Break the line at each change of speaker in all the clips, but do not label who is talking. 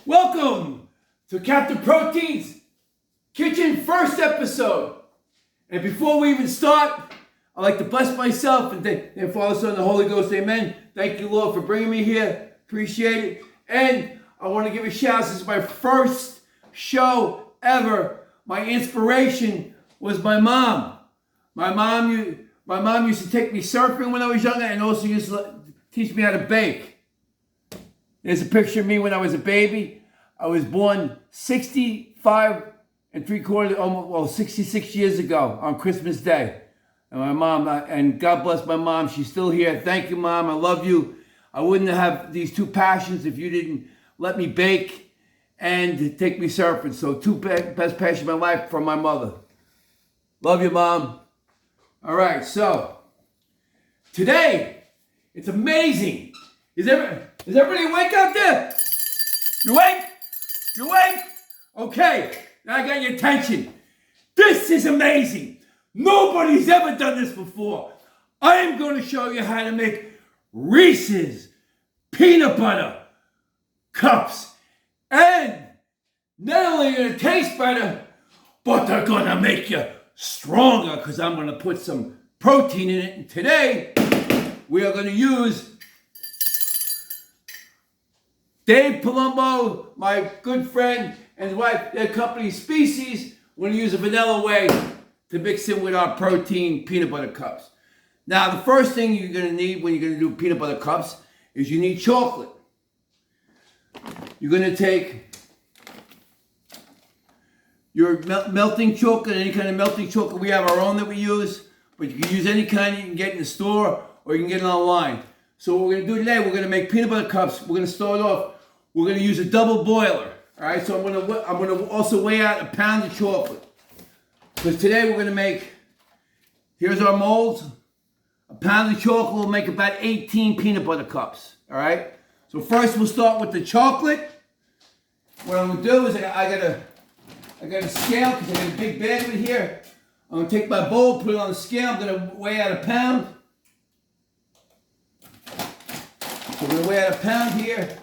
Welcome to Captain Protein's Kitchen first episode. And before we even start, I'd like to bless myself and thank Father, Son, and the Holy Ghost. Amen. Thank you, Lord, for bringing me here. Appreciate it. And I want to give a shout out. This is my first show ever. My inspiration was my mom. My mom used to take me surfing when I was younger and also used to teach me how to bake. There's a picture of me when I was a baby. I was born 65 and 3/4, almost 66 years ago on Christmas Day. And my mom, and God bless my mom, she's still here. Thank you, Mom. I love you. I wouldn't have these two passions if you didn't let me bake and take me surfing. So two best passions of my life from my mother. Love you, Mom. All right, so today, it's amazing. Is everybody awake out there? You awake? You awake? Okay, now I got your attention. This is amazing. Nobody's ever done this before. I am going to show you how to make Reese's peanut butter cups. And not only going to taste better, but they're going to make you stronger because I'm going to put some protein in it. And today, we are going to use Dave Palumbo, my good friend, and his wife, their company Species. We're going to use a vanilla way to mix in with our protein peanut butter cups. Now, the first thing you're going to need when you're going to do peanut butter cups is you need chocolate. You're going to take your melting chocolate, any kind of melting chocolate. We have our own that we use, but you can use any kind you can get in the store or you can get it online. So what we're going to do today, we're going to make peanut butter cups. We're going to start off, we're going to use a double boiler. All right, so I'm going to also weigh out a pound of chocolate. Because today we're going to make, here's our molds. A pound of chocolate will make about 18 peanut butter cups. All right, so first we'll start with the chocolate. What I'm going to do is I got a scale because I got a big bag of it here. I'm going to take my bowl, put it on the scale. I'm going to weigh out a pound. So we're going to weigh out a pound here.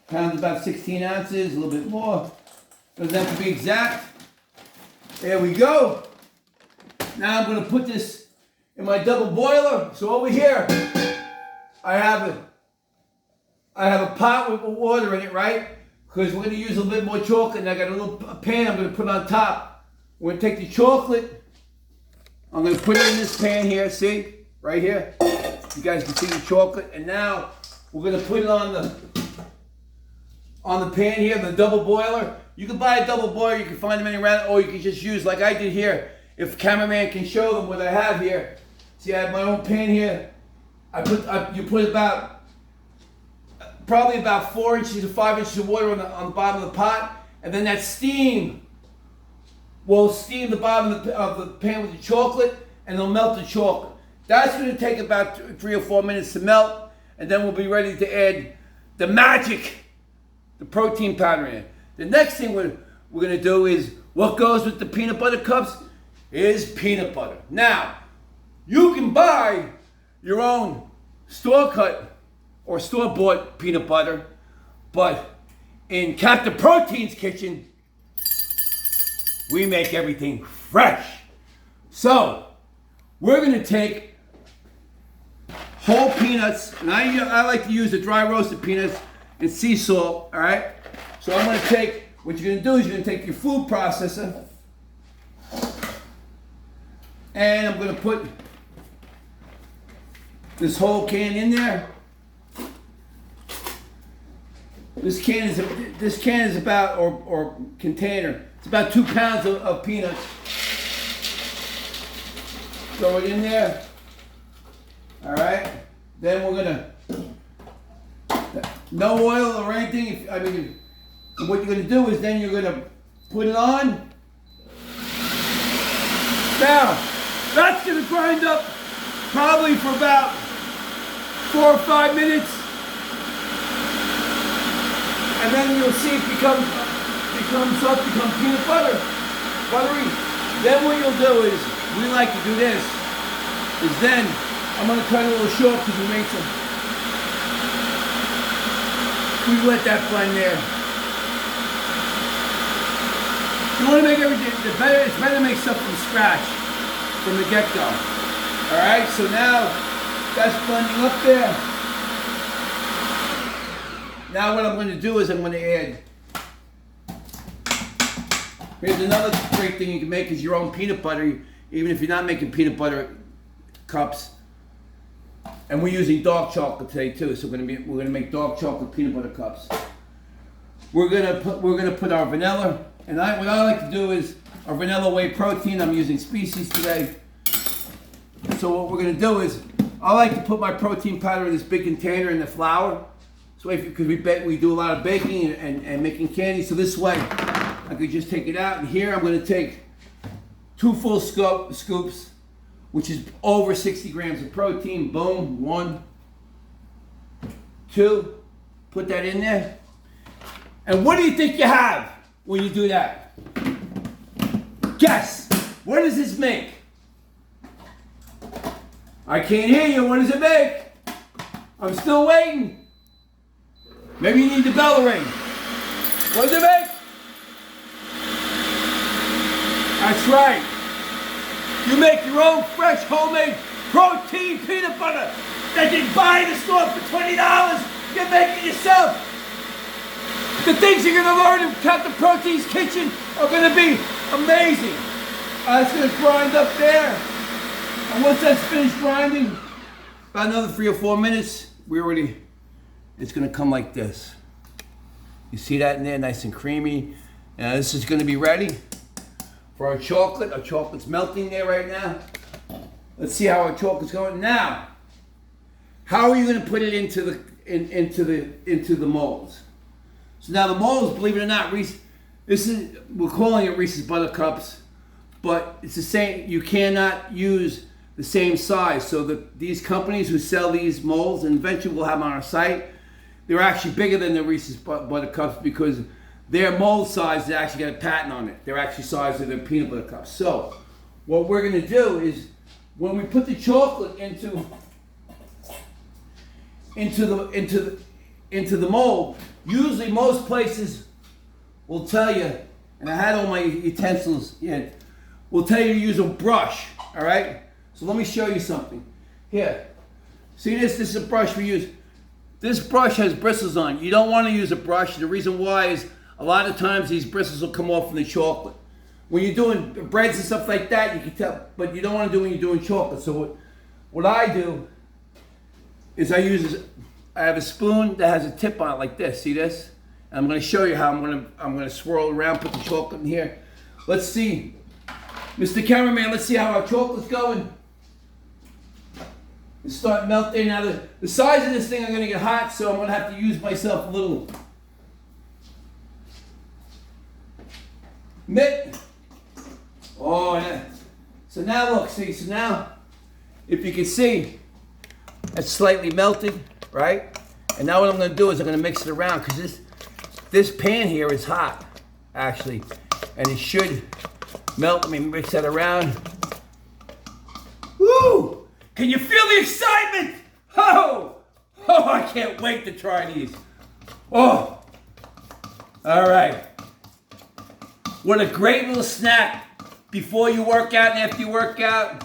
Pound's about 16 ounces, a little bit more. Doesn't have to be exact. There we go. Now I'm going to put this in my double boiler. So over here, I have a pot with water in it, right? Because we're going to use a little bit more chocolate. And I got a little pan I'm going to put on top. We're going to take the chocolate. I'm going to put it in this pan here. See? Right here. You guys can see the chocolate. And now we're going to put it on the pan here, the double boiler. You can buy a double boiler. You can find them anywhere around, or you can just use like I did here. If cameraman can show them what I have here. See, I have my own pan here. You put about probably about 4 inches or 5 inches of water on the bottom of the pot, and then that steam will steam the bottom of the pan with the chocolate, and it'll melt the chocolate. That's going to take about 3 or 4 minutes to melt, and then we'll be ready to add the magic, the protein powder in it. The next thing we're going to do is what goes with the peanut butter cups is peanut butter. Now, you can buy your own store-cut or store-bought peanut butter, but in Captain Protein's kitchen, we make everything fresh. So, we're going to take whole peanuts, and I like to use the dry roasted peanuts and sea salt, all right? So I'm going to take, what you're going to do is you're going to take your food processor, and I'm going to put this whole can in there. This can is about, or container, it's about 2 pounds of peanuts. Throw it in there. All right. Then we're gonna, no oil or anything. What you're gonna do is then you're gonna put it on. Now, that's gonna grind up probably for about 4 or 5 minutes. And then you'll see it become soft, become peanut butter, buttery. Then what you'll do is, we like to do this. is then I'm going to cut it a little short because we let that blend there. You want to make everything, it's better to make stuff from scratch, from the get-go. Alright, so now that's blending up there. Now what I'm going to do is I'm going to add, here's another great thing you can make is your own peanut butter, even if you're not making peanut butter cups. And we're using dark chocolate today too, so we're gonna make dark chocolate peanut butter cups. We're gonna put our vanilla, and what I like to do is our vanilla whey protein. I'm using Species today. So what we're gonna do is I like to put my protein powder in this big container in the flour. So because we do a lot of baking and making candy, so this way I could just take it out. And here I'm gonna take 2 full scoops, which is over 60 grams of protein. Boom, 1, 2, put that in there. And what do you think you have when you do that? Guess, what does this make? I can't hear you, what does it make? I'm still waiting. Maybe you need the bell to ring. What does it make? That's right. You make your own fresh homemade protein peanut butter that you can buy in the store for $20. You make it yourself. The things you're going to learn in Captain Protein's kitchen are going to be amazing. It's going to grind up there. And once that's finished grinding, about another 3 or 4 minutes, it's going to come like this. You see that in there, nice and creamy. Now this is going to be ready for our chocolate. Our chocolate's melting there right now. Let's see how our chocolate's going. Now, how are you going to put it into the molds? So now the molds, believe it or not, we're calling it Reese's Buttercups, but it's the same. You cannot use the same size. So these companies who sell these molds, and eventually we'll have them on our site, they're actually bigger than the Reese's Buttercups because their mold size, they actually got a patent on it. They're actually size of their peanut butter cups. So what we're going to do is when we put the chocolate into the mold, usually most places will tell you, and I had all my utensils in, will tell you to use a brush, all right? So let me show you something. Here, see this? This is a brush we use. This brush has bristles on it. You don't want to use a brush. The reason why is a lot of times these bristles will come off in the chocolate. When you're doing breads and stuff like that, you can tell, but you don't want to do when you're doing chocolate. So what I do is I have a spoon that has a tip on it like this. See this? And I'm going to show you how I'm going to swirl around, put the chocolate in here. Let's see, Mr. Cameraman. Let's see how our chocolate's going. It's starting to melt there. Now the size of this thing, I'm going to get hot, so I'm going to have to use myself a little mitt. Oh, yeah. So now look, see, so now, if you can see, it's slightly melted, right? And now what I'm going to do is I'm going to mix it around because this pan here is hot, actually, and it should melt. Let me mix that around. Woo! Can you feel the excitement? Oh, I can't wait to try these. Oh, all right. What a great little snack before you work out and after you work out.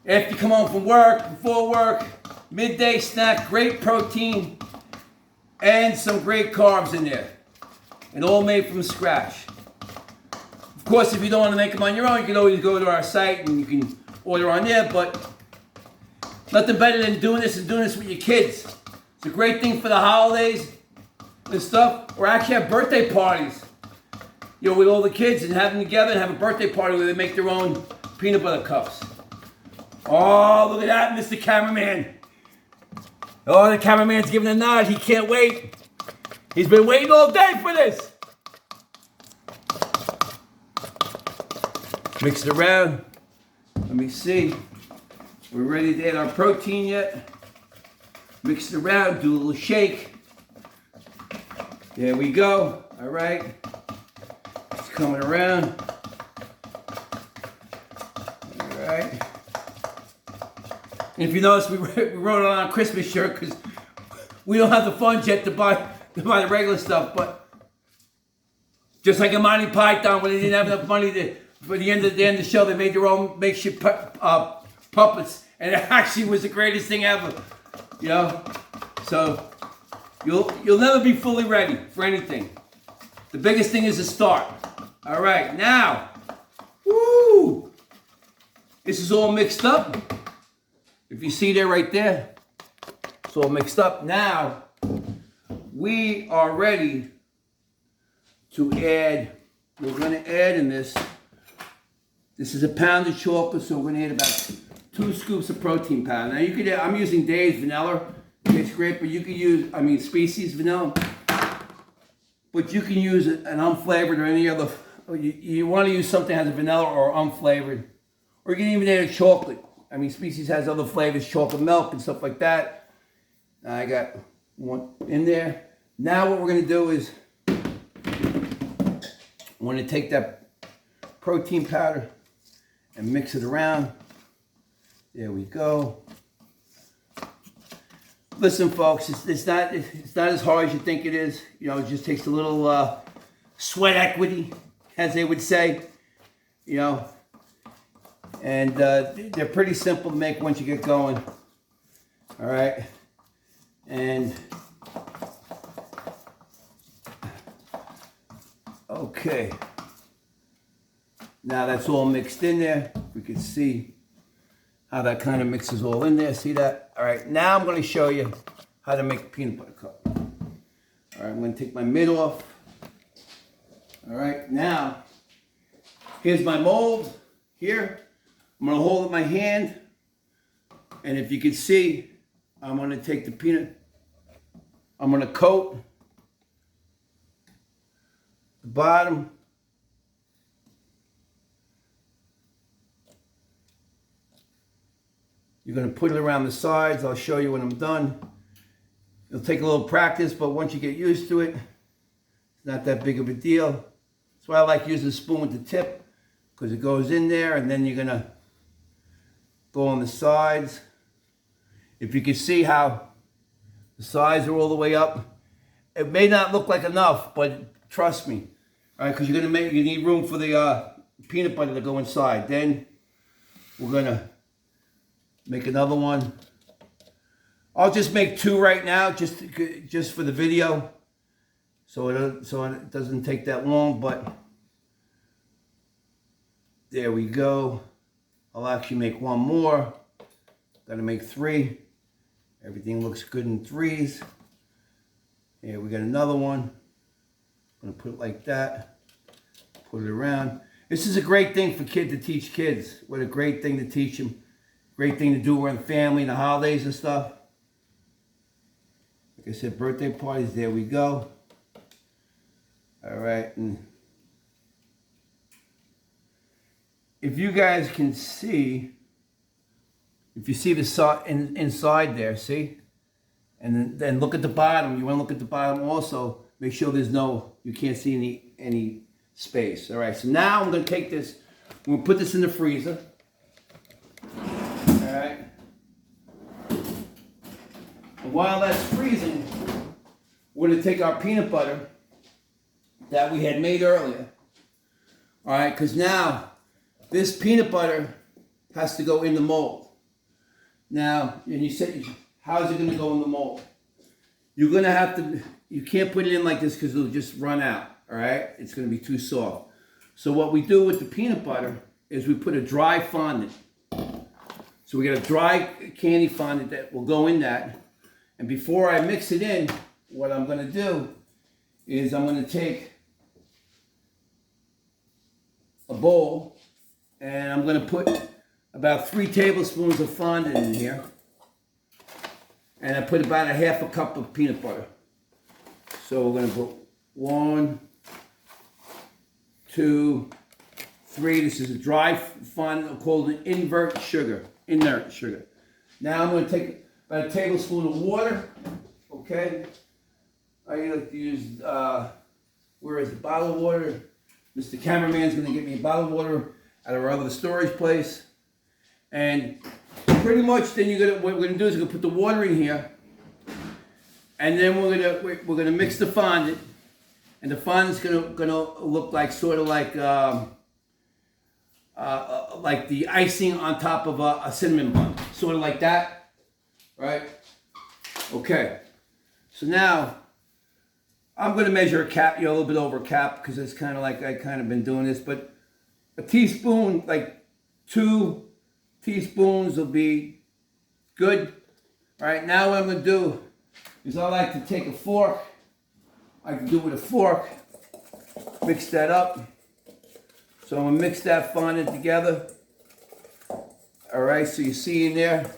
After you come home from work, before work, midday snack, great protein, and some great carbs in there. And all made from scratch. Of course, if you don't want to make them on your own, you can always go to our site and you can order on there, but nothing better than doing this and doing this with your kids. It's a great thing for the holidays and stuff, or actually have birthday parties, with all the kids and have them together and have a birthday party where they make their own peanut butter cups. Oh, look at that, Mr. Cameraman. Oh, the cameraman's giving a nod. He can't wait. He's been waiting all day for this. Mix it around. Let me see. We're ready to add our protein yet. Mix it around, do a little shake. There we go. All right. It's coming around. All right. And if you notice, we wrote it on our Christmas shirt because we don't have the funds yet to buy the regular stuff. But just like in Monty Python, when they didn't have enough money for the end of the show, they made their own makeshift puppets, and it actually was the greatest thing ever. You know, so you'll never be fully ready for anything. The biggest thing is to start. All right, now, woo! This is all mixed up. If you see there, right there, it's all mixed up. Now, we are ready to add, we're going to add in this is a pound of chocolate, so we're going to add about 2 scoops of protein powder. Now, you could, I'm using Dave's vanilla. It's great, but you could use, Species vanilla. But you can use an unflavored or any other, you want to use something that has a vanilla or unflavored. Or you can even add a chocolate. Species has other flavors, chocolate milk and stuff like that. I got one in there. Now what we're going to do is, I'm going to take that protein powder and mix it around. There we go. Listen, folks, it's not as hard as you think it is. You know, it just takes a little sweat equity, as they would say. You know. And they're pretty simple to make once you get going. All right. And okay. Now that's all mixed in there. We can see how that kind of mixes all in there. See that? All right. Now I'm going to show you how to make a peanut butter cup. All right. I'm going to take my mid off. All right. Now, here's my mold here. I'm going to hold it in my hand, and if you can see, I'm going to take the peanut, I'm going to coat the bottom. You're going to put it around the sides. I'll show you when I'm done. It'll take a little practice, but once you get used to it, it's not that big of a deal. That's why I like using a spoon with the tip, because it goes in there, and then you're going to go on the sides. If you can see how the sides are all the way up, it may not look like enough, but trust me, all right? Because you need room for the peanut butter to go inside. Then we're gonna make another one. I'll just make 2 right now, just for the video, so it doesn't take that long. But there we go. I'll actually make 1 more. Gotta make 3. Everything looks good in 3s. Here we got another one. I'm gonna put it like that. Put it around. This is a great thing for kids to teach kids. What a great thing to teach them. Great thing to do around family and the holidays and stuff. Like I said, birthday parties. There we go. All right. And if you guys can see, if you see the inside there, see? And then look at the bottom. You want to look at the bottom also. Make sure you can't see any space. All right, so now I'm going to take this, we'll put this in the freezer. All right. And while that's freezing, we're going to take our peanut butter that we had made earlier. All right, because now this peanut butter has to go in the mold. Now, and you say, how's it going to go in the mold? You're going to have to, you can't put it in like this because it'll just run out, all right? It's going to be too soft. So what we do with the peanut butter is we put a dry fondant. So we got a dry candy fondant that will go in that. And before I mix it in, what I'm going to do is I'm going to take a bowl and I'm going to put about 3 tablespoons of fondant in here. And I put about a half a cup of peanut butter. So we're going to put 1, 2, 3. This is a dry fondant called an inert sugar. Now I'm going to take about a tablespoon of water. Okay. I like to use, where is the bottle of water? Mr. Cameraman's going to give me a bottle of water out of our other storage place. And pretty much then what we're gonna do is we're gonna put the water in here, and then we're gonna mix the fondant, and the fondant's gonna look like sort of like the icing on top of a cinnamon bun, sort of like that, right? Okay, so now I'm gonna measure a cap, a little bit over a cap, because it's kind of like I kind of been doing this, but a teaspoon, like 2 teaspoons will be good. All right, now what I'm gonna do is I like to take a fork. I can do it with a fork, mix that up. So I'm gonna mix that fondant together. All right, so you see in there,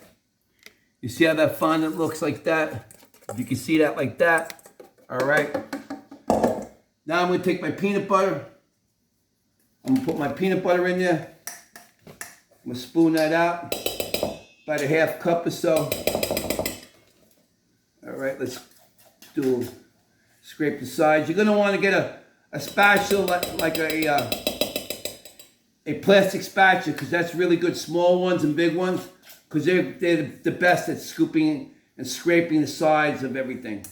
you see how that fondant looks like that? If you can see that like that. All right. Now I'm gonna take my peanut butter. I'm gonna put my peanut butter in there. I'm gonna spoon that out, about a half cup or so. All right, let's scrape the sides. You're gonna want to get a spatula like a plastic spatula, because that's really good, small ones and big ones, because they're the best at scooping and scraping the sides of everything.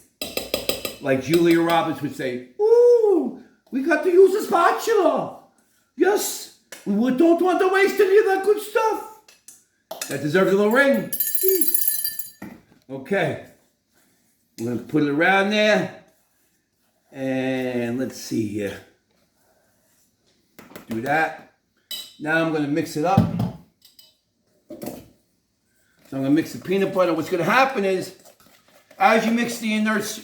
Like Julia Roberts would say, "Ooh, we got to use a spatula. Yes, we don't want to waste any of that good stuff." That deserves a little ring. Okay, I'm gonna put it around there, and let's see here. Do that. Now I'm gonna mix it up. So I'm gonna mix the peanut butter. What's gonna happen is, as you mix the inert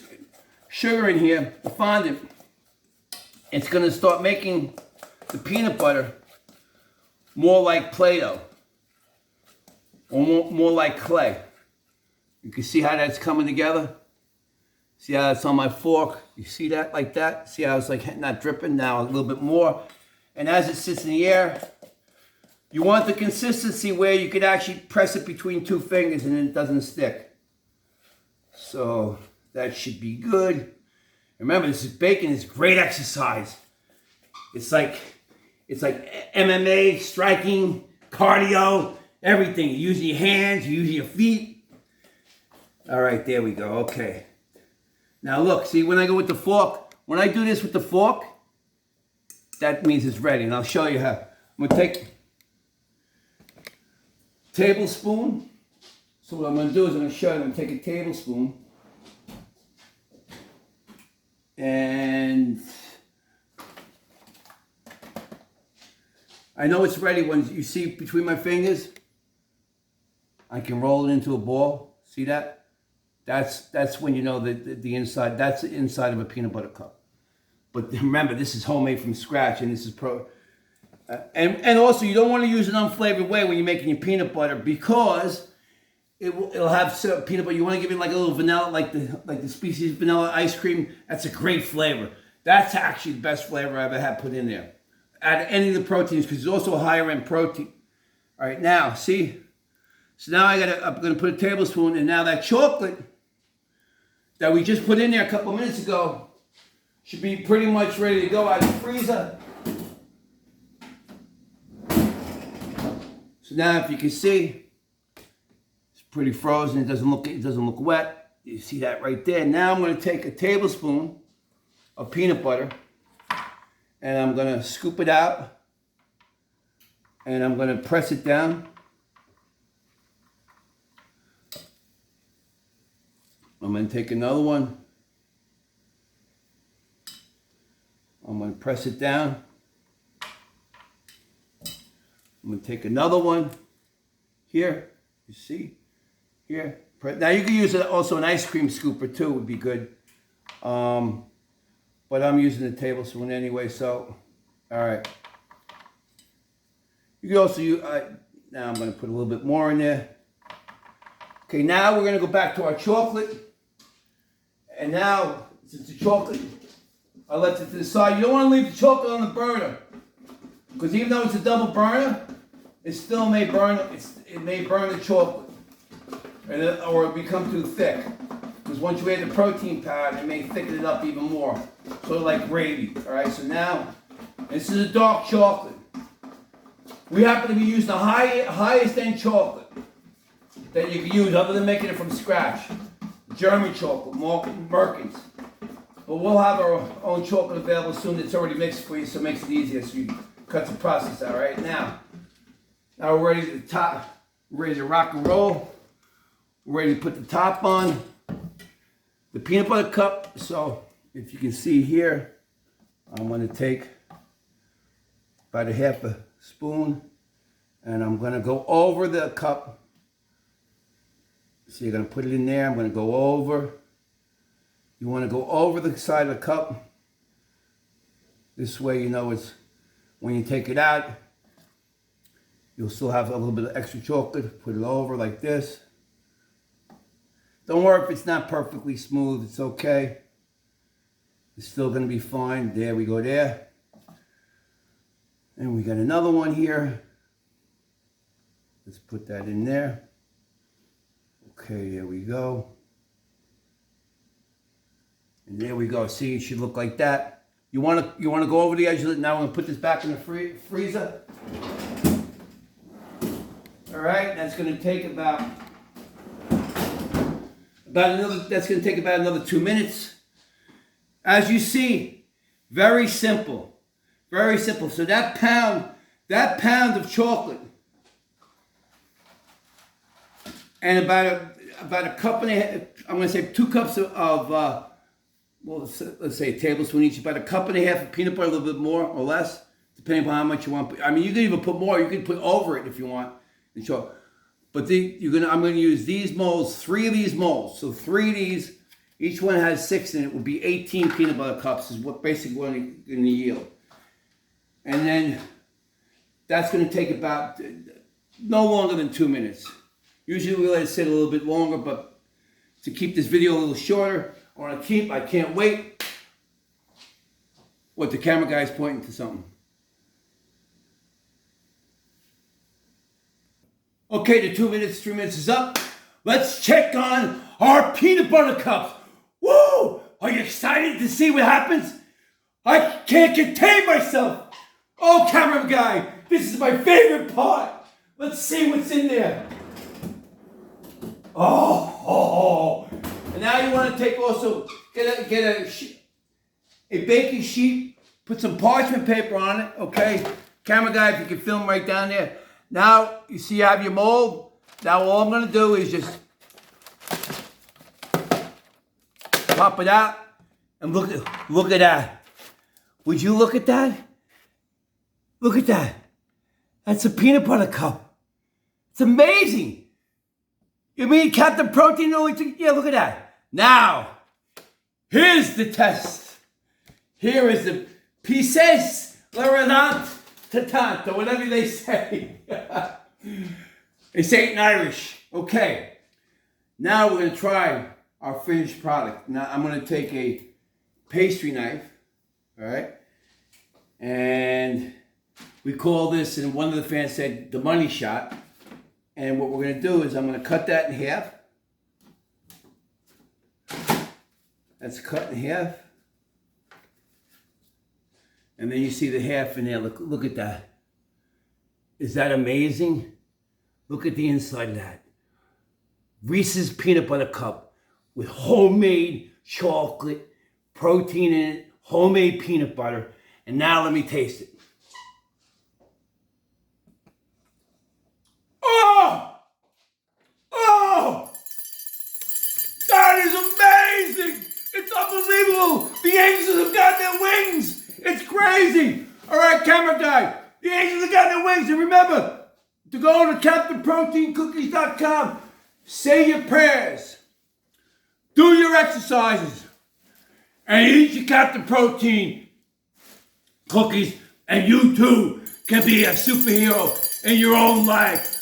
sugar in here, the fondant, it's gonna start making the peanut butter more like Play-Doh, or more like clay. You can see how that's coming together. See how it's on my fork? You see that like that? See how it's like not dripping? Now a little bit more. And as it sits in the air, you want the consistency where you could actually press it between 2 fingers and it doesn't stick. So that should be good. Remember, this is baking is great exercise. It's like MMA, striking, cardio, everything. You're using your hands, you're using your feet. All right, there we go. Okay. Now look, see when I go with the fork, when I do this with the fork, that means it's ready. And I'll show you how. I'm gonna take a tablespoon. So what I'm gonna do is I'm gonna show you, I'm gonna take a tablespoon. And I know it's ready when you see between my fingers. I can roll it into a ball. See that? That's when you know the inside. That's the inside of a peanut butter cup. But remember, this is homemade from scratch, and this is and also you don't want to use an unflavored way when you're making your peanut butter, because it'll have some peanut butter. You want to give it like a little vanilla, like the species vanilla ice cream. That's a great flavor. That's actually the best flavor I ever had put in there. Add any of the proteins, because it's also a higher end protein. All right, now see. So now I'm gonna put a tablespoon, and now that chocolate that we just put in there a couple minutes ago should be pretty much ready to go out of the freezer. So now, if you can see, it's pretty frozen. It doesn't look wet. You see that right there. Now I'm going to take a tablespoon of peanut butter, and I'm going to scoop it out, and I'm going to press it down. I'm going to take another one. I'm going to press it down. I'm going to take another one here. You see? Here. Now you can use also an ice cream scooper too, would be good. But I'm using a tablespoon anyway, so, all right. You can also use, now I'm going to put a little bit more in there. Okay, now we're going to go back to our chocolate. And now, since the chocolate, I left it to the side. You don't want to leave the chocolate on the burner, because even though it's a double burner, it still may burn. It may burn the chocolate, or it'll become too thick. Because once you add the protein powder, it may thicken it up even more, sort of like gravy. All right. So now, this is a dark chocolate. We happen to be using the highest end chocolate. that you can use other than making it from scratch. German chocolate, Merkins. But we'll have our own chocolate available soon that's already mixed for you, so it makes it easier, so you cut the process out. Right now we're ready to we're ready to rock and roll. We're ready to put the top on the peanut butter cup. So if you can see here, I'm going to take about a half a spoon and I'm going to go over the cup. So you're going to put it in there. I'm going to go over. You want to go over the side of the cup. This way, you know, it's when you take it out, you'll still have a little bit of extra chocolate. Put it over like this. Don't worry if it's not perfectly smooth. It's okay. It's still going to be fine. There we go there. And we got another one here. Let's put that in there. Okay, there we go. And there we go. See, it should look like that. You want to go over the edge of it. Now I'm going to put this back in the freezer. All right, that's going to take about another 2 minutes. As you see, very simple. Very simple. So that pound of chocolate and about a cup and a half, I'm going to say 2 cups of well, let's say a tablespoon each, about a cup and a half of peanut butter, a little bit more or less, depending on how much you want. I mean, you can even put more. You can put over it if you want. But I'm going to use these molds, 3 of these molds. So 3 of these, each one has 6 in it. Will be 18 peanut butter cups is what basically what I'm going to yield. And then that's going to take about no longer than 2 minutes. Usually we let it sit a little bit longer, but to keep this video a little shorter, I can't wait. What, the camera guy's pointing to something. Okay, the 2 minutes, 3 minutes is up. Let's check on our peanut butter cups. Woo! Are you excited to see what happens? I can't contain myself. Oh, camera guy, this is my favorite part. Let's see what's in there. Oh. And now you want to take also, get a baking sheet, put some parchment paper on it, okay? Camera guy, if you can film right down there. Now, you see you have your mold. Now all I'm going to do is just pop it out and look at that. Would you look at that? Look at that. That's a peanut butter cup. It's amazing. You mean Captain Protein only took, yeah, look at that. Now, here's the test. Here is the pieces l'orantant, or whatever they say. They say it in Irish. Okay. Now we're going to try our finished product. Now I'm going to take a pastry knife, all right? And we call this, and one of the fans said, the money shot. And what we're going to do is I'm going to cut that in half. That's cut in half. And then you see the half in there. Look at that. Is that amazing? Look at the inside of that. Reese's peanut butter cup with homemade chocolate, protein in it, homemade peanut butter. And now let me taste it. Oh! That is amazing! It's unbelievable! The angels have got their wings! It's crazy! Alright, camera guy, the angels have got their wings. And remember to go to CaptainProteinCookies.com, say your prayers, do your exercises, and eat your Captain Protein cookies, and you too can be a superhero in your own life.